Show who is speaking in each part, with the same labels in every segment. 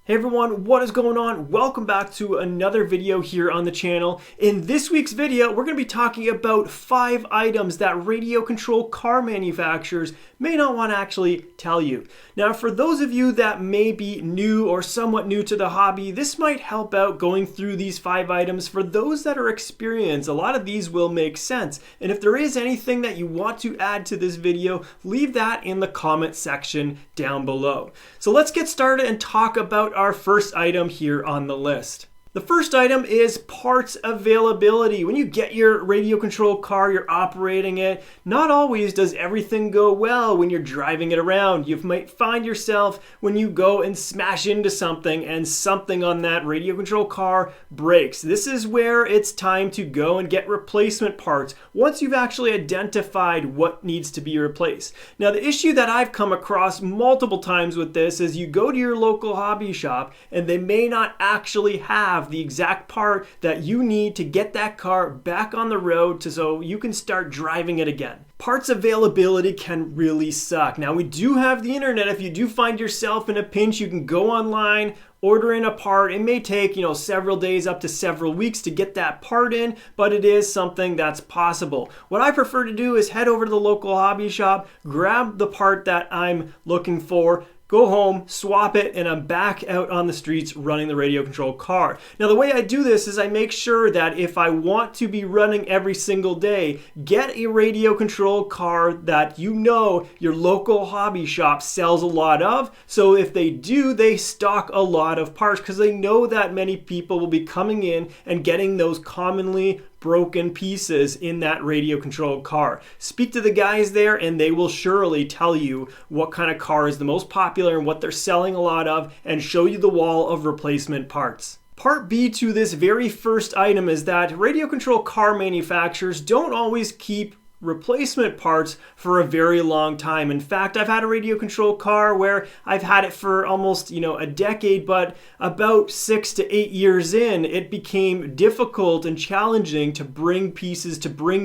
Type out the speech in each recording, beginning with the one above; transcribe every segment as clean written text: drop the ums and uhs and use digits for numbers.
Speaker 1: Hey everyone, what is going on? Welcome back to another video here on the channel. In this week's video, we're going to be talking about 5 items that radio control car manufacturers may not want to actually tell you. Now, for those of you that may be new or somewhat new to the hobby, this might help out going through these 5 items. For those that are experienced, a lot of these will make sense. And if there is anything that you want to add to this video, leave that in the comment section down below. So let's get started and talk about our first item here on the list. The first item is parts availability. When you get your radio control car, you're operating it, not always does everything go well when you're driving it around. You might find yourself when you go and smash into something and something on that radio control car breaks. This is where it's time to go and get replacement parts once you've actually identified what needs to be replaced. Now, the issue that I've come across multiple times with this is you go to your local hobby shop and they may not actually have the exact part that you need to get that car back on the road so you can start driving it again. Parts availability can really suck. Now, we do have the internet. If you do find yourself in a pinch, you can go online, order in a part. It may take, several days up to several weeks to get that part in, but it is something that's possible. What I prefer to do is head over to the local hobby shop, grab the part that I'm looking for, go home, swap it, and I'm back out on the streets running the radio control car. Now, the way I do this is I make sure that if I want to be running every single day, get a radio control car that your local hobby shop sells a lot of. So if they do, they stock a lot of parts because they know that many people will be coming in and getting those commonly broken pieces in that radio controlled car. Speak to the guys there and they will surely tell you what kind of car is the most popular and what they're selling a lot of and show you the wall of replacement parts. Part B to this very first item is that radio control car manufacturers don't always keep replacement parts for a very long time. In fact, I've had a radio control car where I've had it for almost, a decade, but about 6 to 8 years in, it became difficult and challenging to bring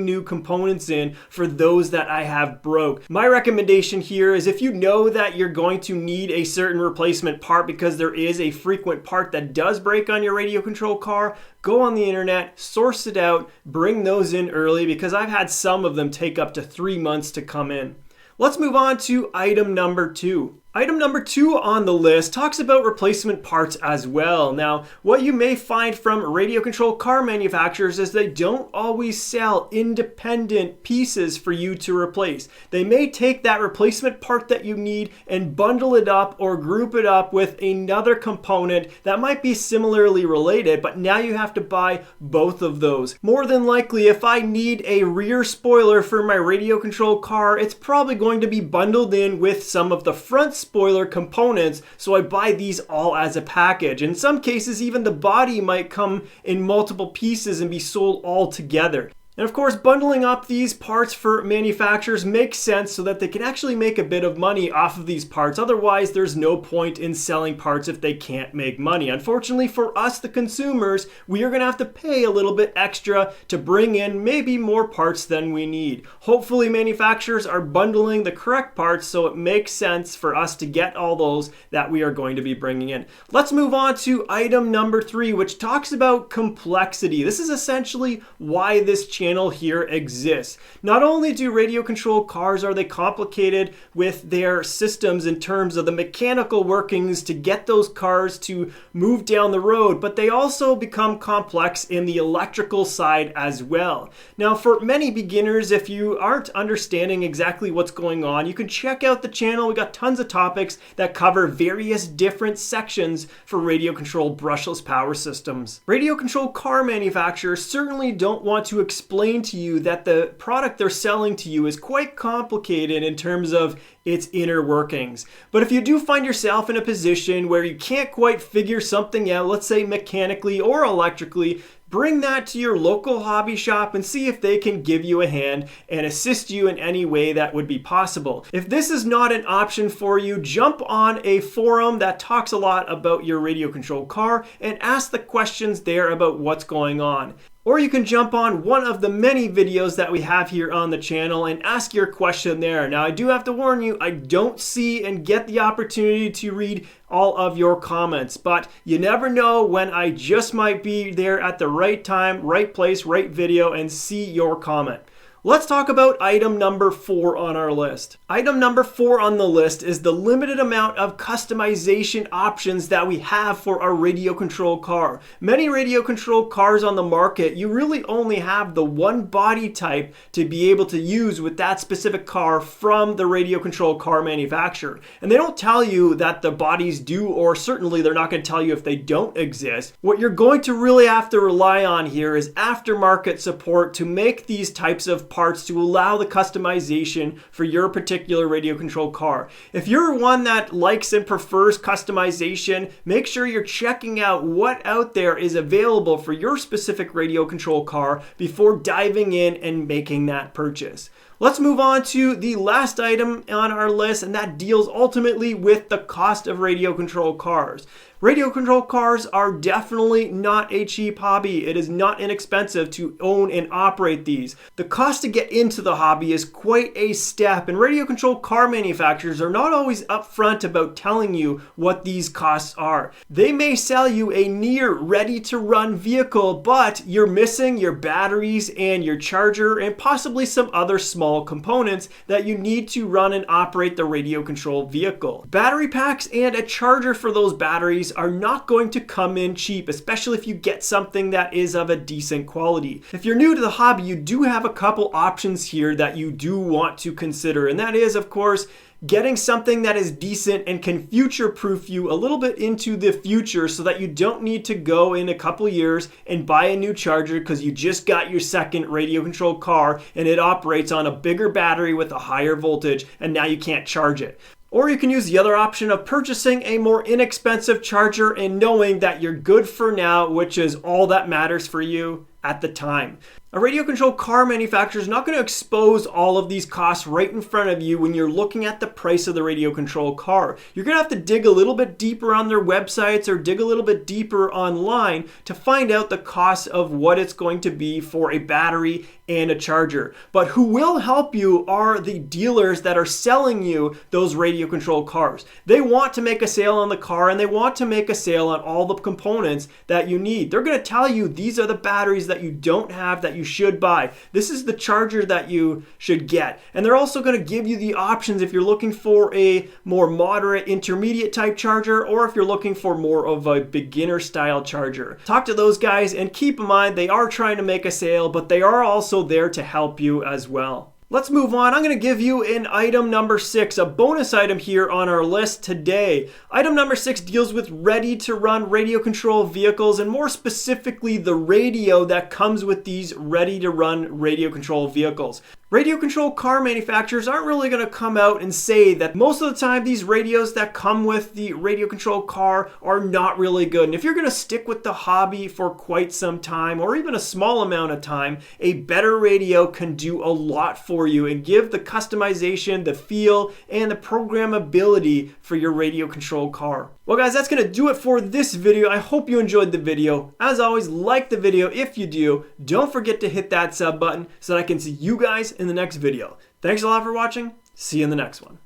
Speaker 1: new components in for those that I have broke. My recommendation here is if you know that you're going to need a certain replacement part because there is a frequent part that does break on your radio control car, go on the internet, source it out, bring those in early because I've had some of them take up to 3 months to come in. Let's move on to item number 2. Item number 2 on the list talks about replacement parts as well. Now, what you may find from radio control car manufacturers is they don't always sell independent pieces for you to replace. They may take that replacement part that you need and bundle it up or group it up with another component that might be similarly related, but now you have to buy both of those. More than likely, if I need a rear spoiler for my radio control car, it's probably going to be bundled in with some of the front spoiler components, so I buy these all as a package. In some cases, even the body might come in multiple pieces and be sold all together. And of course, bundling up these parts for manufacturers makes sense so that they can actually make a bit of money off of these parts. Otherwise, there's no point in selling parts if they can't make money. Unfortunately for us, the consumers, we are going to have to pay a little bit extra to bring in maybe more parts than we need. Hopefully, manufacturers are bundling the correct parts so it makes sense for us to get all those that we are going to be bringing in. Let's move on to item number 3, which talks about complexity. This is essentially why this channel here exists. Not only do radio control cars are they complicated with their systems in terms of the mechanical workings to get those cars to move down the road, but they also become complex in the electrical side as well. Now, for many beginners, if you aren't understanding exactly what's going on, you can check out the channel. We got tons of topics that cover various different sections for radio controlled brushless power systems. Radio control car manufacturers certainly don't want to explain to you that the product they're selling to you is quite complicated in terms of its inner workings. But if you do find yourself in a position where you can't quite figure something out, let's say mechanically or electrically, bring that to your local hobby shop and see if they can give you a hand and assist you in any way that would be possible. If this is not an option for you, jump on a forum that talks a lot about your radio control car and ask the questions there about what's going on. Or you can jump on one of the many videos that we have here on the channel and ask your question there. Now, I do have to warn you, I don't see and get the opportunity to read all of your comments, but you never know when I just might be there at the right time, right place, right video, and see your comment. Let's talk about item number 4 on our list. Item number 4 on the list is the limited amount of customization options that we have for our radio control car. Many radio control cars on the market, you really only have the one body type to be able to use with that specific car from the radio control car manufacturer. And they don't tell you that the bodies do, or certainly they're not going to tell you if they don't exist. What you're going to really have to rely on here is aftermarket support to make these types of parts to allow the customization for your particular radio control car. If you're one that likes and prefers customization, make sure you're checking out what out there is available for your specific radio control car before diving in and making that purchase. Let's move on to the last item on our list, and that deals ultimately with the cost of radio control cars. Radio control cars are definitely not a cheap hobby. It is not inexpensive to own and operate these. The cost to get into the hobby is quite a step, and radio control car manufacturers are not always upfront about telling you what these costs are. They may sell you a near ready-to-run vehicle, but you're missing your batteries and your charger and possibly some other small components that you need to run and operate the radio control vehicle. Battery packs and a charger for those batteries are not going to come in cheap, especially if you get something that is of a decent quality. If you're new to the hobby, you do have a couple options here that you do want to consider, and that is, of course, getting something that is decent and can future-proof you a little bit into the future so that you don't need to go in a couple years and buy a new charger because you just got your second radio control car and it operates on a bigger battery with a higher voltage and now you can't charge it. Or you can use the other option of purchasing a more inexpensive charger and knowing that you're good for now, which is all that matters for you at the time. A radio control car manufacturer is not going to expose all of these costs right in front of you when you're looking at the price of the radio control car. You're going to have to dig a little bit deeper on their websites or dig a little bit deeper online to find out the cost of what it's going to be for a battery and a charger. But who will help you are the dealers that are selling you those radio control cars. They want to make a sale on the car and they want to make a sale on all the components that you need. They're going to tell you these are the batteries that you don't have that you should buy. This is the charger that you should get. And they're also going to give you the options if you're looking for a more moderate, intermediate type charger, or if you're looking for more of a beginner style charger. Talk to those guys and keep in mind they are trying to make a sale, but they are also there to help you as well. Let's move on. I'm going to give you an item number 6, a bonus item here on our list today. Item number 6 deals with ready-to-run radio control vehicles, and more specifically the radio that comes with these ready-to-run radio control vehicles. Radio control car manufacturers aren't really going to come out and say that most of the time these radios that come with the radio control car are not really good. And if you're going to stick with the hobby for quite some time, or even a small amount of time, a better radio can do a lot for you and give the customization, the feel, and the programmability for your radio control car. Well guys, that's going to do it for this video. I hope you enjoyed the video. As always, like the video if you do. Don't forget to hit that sub button so that I can see you guys in the next video. Thanks a lot for watching. See you in the next one.